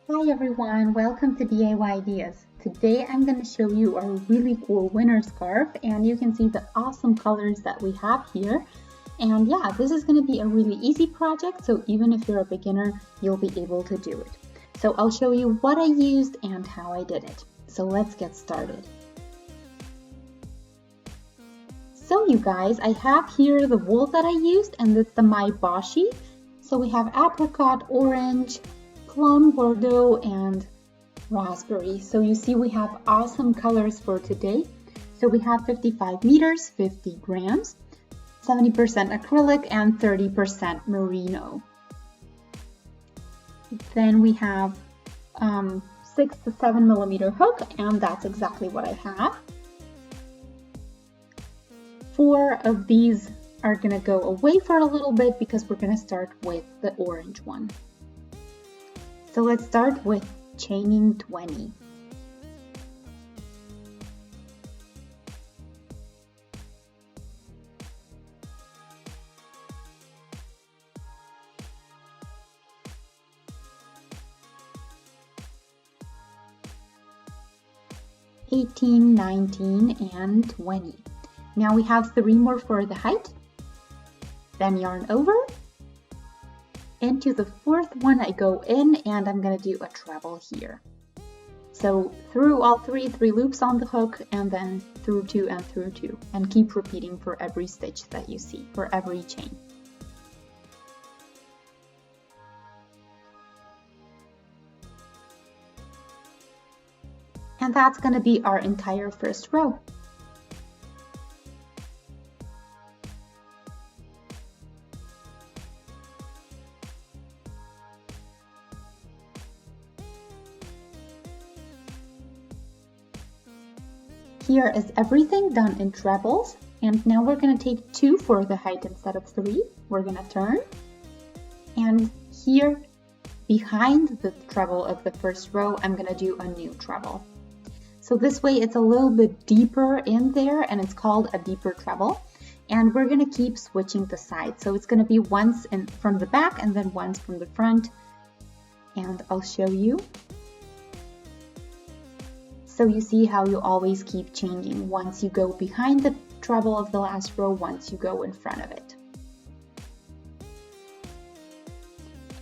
Hi everyone, welcome to DIY Ideas. Today I'm going to show you a really cool winter scarf, and you can see the awesome colors that we have here. And yeah, this is going to be a really easy project, so even if you're a beginner, you'll be able to do it. So I'll show you what I used and how I did it. So let's get started. So you guys, I have here the wool that I used, and it's the Myboshi. So we have apricot, orange, plum, Bordeaux, and raspberry. So you see we have awesome colors for today. So we have 55 meters, 50 grams, 70% acrylic, and 30% merino. Then we have 6 to 7 millimeter hook, and that's exactly what I have. 4 of these are gonna go away for a little bit because we're gonna start with the orange one. So let's start with chaining 20. $18, $19, and $20. Now we have 3 more for the height. Then yarn over. Into the 4th one I go in, and I'm gonna do a treble here. So through all 3 loops on the hook, and then through 2 and through 2, and keep repeating for every stitch that you see, for every chain. And that's gonna be our entire first row. Here is everything done in trebles, and now we're going to take 2 for the height instead of 3. We're going to turn, and here behind the treble of the first row, I'm going to do a new treble. So this way it's a little bit deeper in there, and it's called a deeper treble. And we're going to keep switching the sides. So it's going to be once from the back and then once from the front, and I'll show you. So you see how you always keep changing. Once you go behind the treble of the last row, once you go in front of it.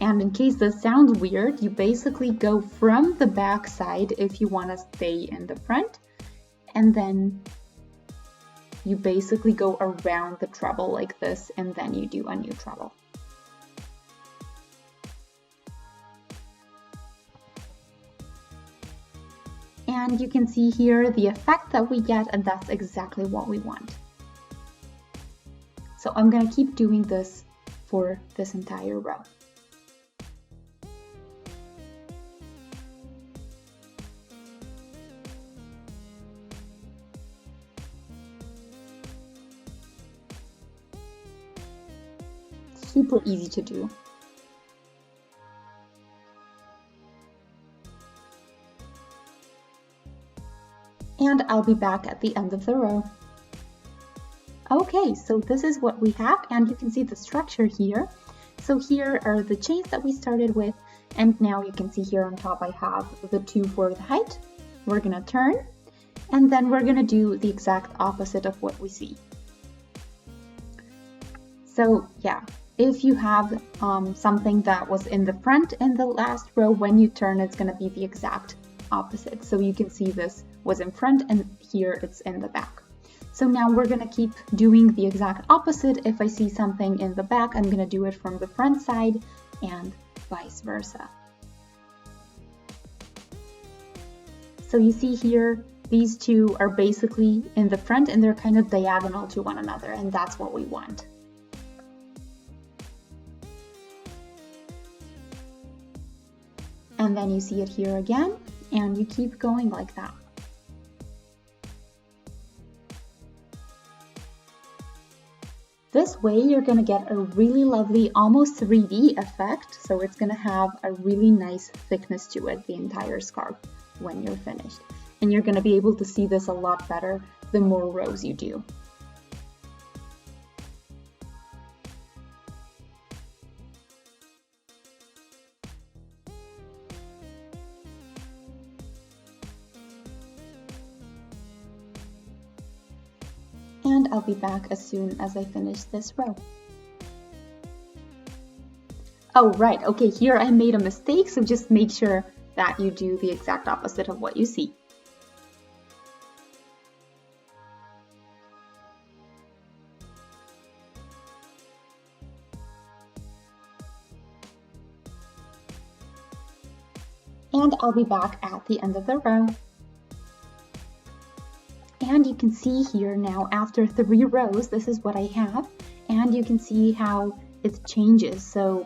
And in case this sounds weird, you basically go from the back side if you want to stay in the front, and then you basically go around the treble like this, and then you do a new treble. And you can see here the effect that we get, and that's exactly what we want. So I'm going to keep doing this for this entire row. Super easy to do. And I'll be back at the end of the row. Okay, so this is what we have, and you can see the structure here. So here are the chains that we started with, and now you can see here on top I have the 2 for the height. We're gonna turn, and then we're gonna do the exact opposite of what we see. So yeah, if you have something that was in the front in the last row, when you turn it's gonna be the exact opposite. So you can see this was in front, and here it's in the back. So now we're gonna keep doing the exact opposite. If I see something in the back, I'm gonna do it from the front side, and vice versa. So you see here, these 2 are basically in the front, and they're kind of diagonal to one another, and that's what we want. And then you see it here again, and you keep going like that. This way you're going to get a really lovely, almost 3D effect, so it's going to have a really nice thickness to it, the entire scarf, when you're finished. And you're going to be able to see this a lot better the more rows you do. And I'll be back as soon as I finish this row. Oh, right, okay, here I made a mistake, so just make sure that you do the exact opposite of what you see. And I'll be back at the end of the row. And you can see here now, after 3 rows, this is what I have. And you can see how it changes. So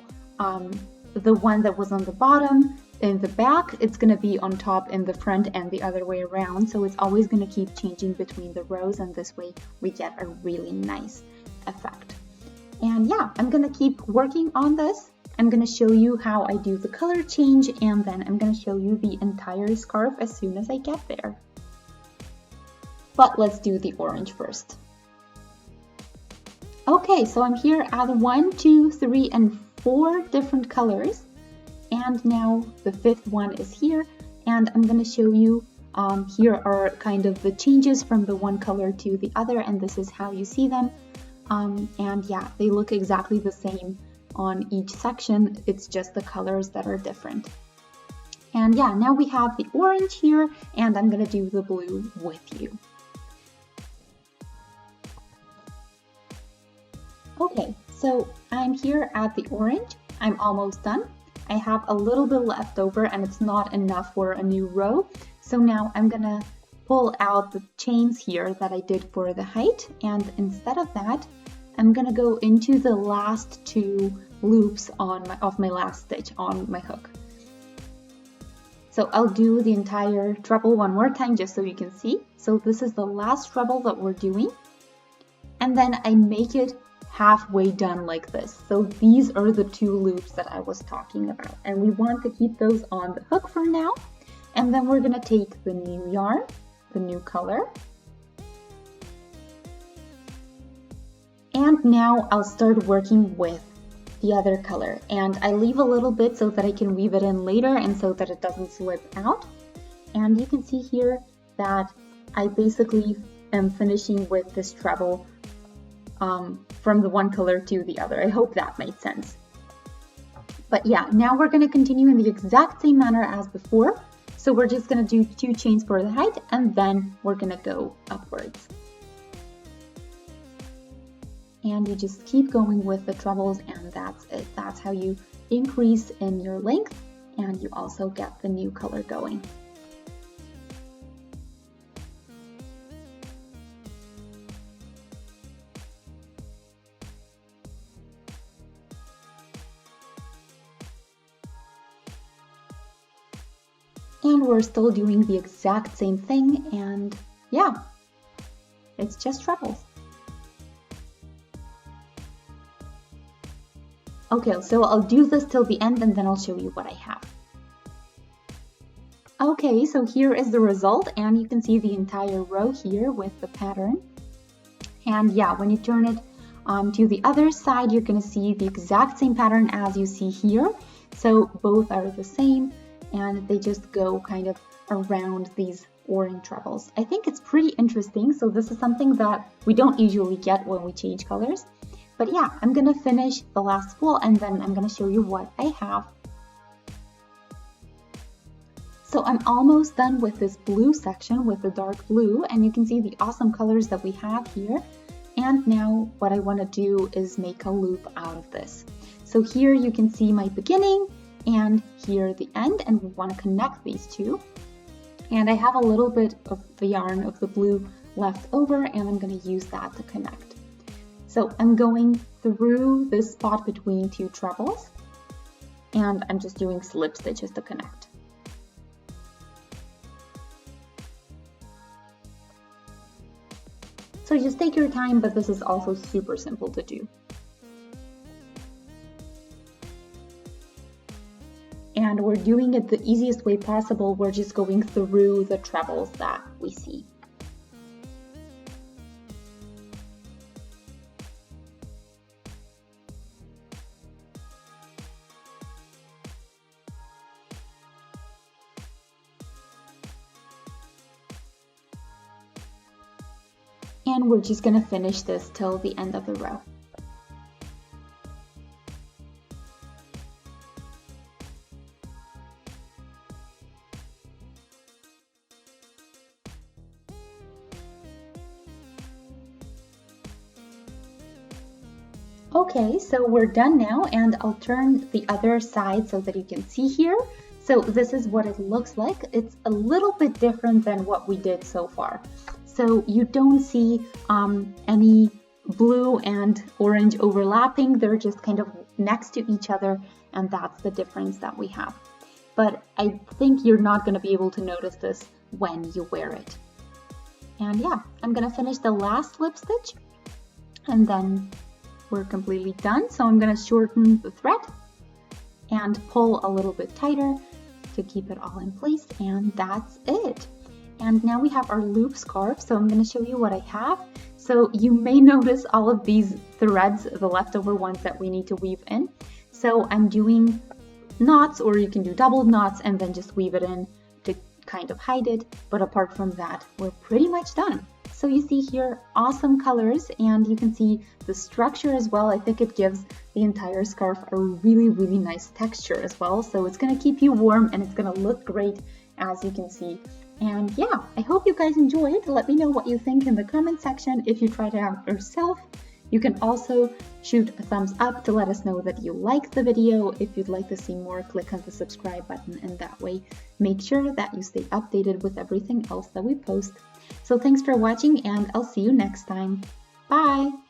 the one that was on the bottom in the back, it's going to be on top in the front and the other way around. So it's always going to keep changing between the rows, and this way we get a really nice effect. And yeah, I'm going to keep working on this. I'm going to show you how I do the color change, and then I'm going to show you the entire scarf as soon as I get there. But let's do the orange first. Okay, so I'm here at 1, 2, 3, and 4 different colors. And now the 5th one is here, and I'm going to show you, here are kind of the changes from the one color to the other, and this is how you see them. And yeah, they look exactly the same on each section, it's just the colors that are different. And yeah, now we have the orange here, and I'm gonna do the blue with you. Okay, so I'm here at the orange, I'm almost done. I have a little bit left over and it's not enough for a new row. So now I'm gonna pull out the chains here that I did for the height, and instead of that, I'm gonna go into the last 2 loops of my last stitch on my hook. So I'll do the entire treble one more time just so you can see. So this is the last treble that we're doing. And then I make it halfway done like this. So these are the 2 loops that I was talking about. And we want to keep those on the hook for now. And then we're gonna take the new yarn, the new color. And now I'll start working with the other color, and I leave a little bit so that I can weave it in later and so that it doesn't slip out. And you can see here that I basically am finishing with this treble from the one color to the other. I hope that made sense. But yeah, now we're going to continue in the exact same manner as before. So we're just going to do 2 chains for the height, and then we're going to go upwards. And you just keep going with the trebles, and that's it. That's how you increase in your length, and you also get the new color going. And we're still doing the exact same thing, and yeah, it's just trebles. Okay, so I'll do this till the end and then I'll show you what I have. Okay, so here is the result, and you can see the entire row here with the pattern. And yeah, when you turn it to the other side, you're going to see the exact same pattern as you see here. So both are the same, and they just go kind of around these orange trebles. I think it's pretty interesting. So this is something that we don't usually get when we change colors. But yeah, I'm gonna finish the last spool and then I'm gonna show you what I have. So I'm almost done with this blue section with the dark blue, and you can see the awesome colors that we have here. And now what I wanna do is make a loop out of this. So here you can see my beginning and here the end, and we wanna connect these two. And I have a little bit of the yarn of the blue left over, and I'm gonna use that to connect. So I'm going through this spot between 2 trebles, and I'm just doing slip stitches to connect. So just take your time, but this is also super simple to do. And we're doing it the easiest way possible. We're just going through the trebles that we see. and we're just gonna finish this till the end of the row. Okay, so we're done now, and I'll turn the other side so that you can see here. So this is what it looks like. It's a little bit different than what we did so far. So you don't see any blue and orange overlapping. They're just kind of next to each other, and that's the difference that we have. But I think you're not going to be able to notice this when you wear it. And yeah, I'm going to finish the last slip stitch, and then we're completely done. So I'm going to shorten the thread and pull a little bit tighter to keep it all in place, and that's it. And now we have our loop scarf, so I'm going to show you what I have. So you may notice all of these threads, the leftover ones that we need to weave in. So I'm doing knots, or you can do double knots and then just weave it in to kind of hide it. But apart from that, we're pretty much done. So you see here awesome colors, and you can see the structure as well. I think it gives the entire scarf a really, really nice texture as well. So it's going to keep you warm, and it's going to look great, as you can see. And yeah, I hope you guys enjoyed. Let me know what you think in the comment section if you tried it out yourself. You can also shoot a thumbs up to let us know that you liked the video. If you'd like to see more, click on the subscribe button, and that way make sure that you stay updated with everything else that we post. So thanks for watching, and I'll see you next time. Bye!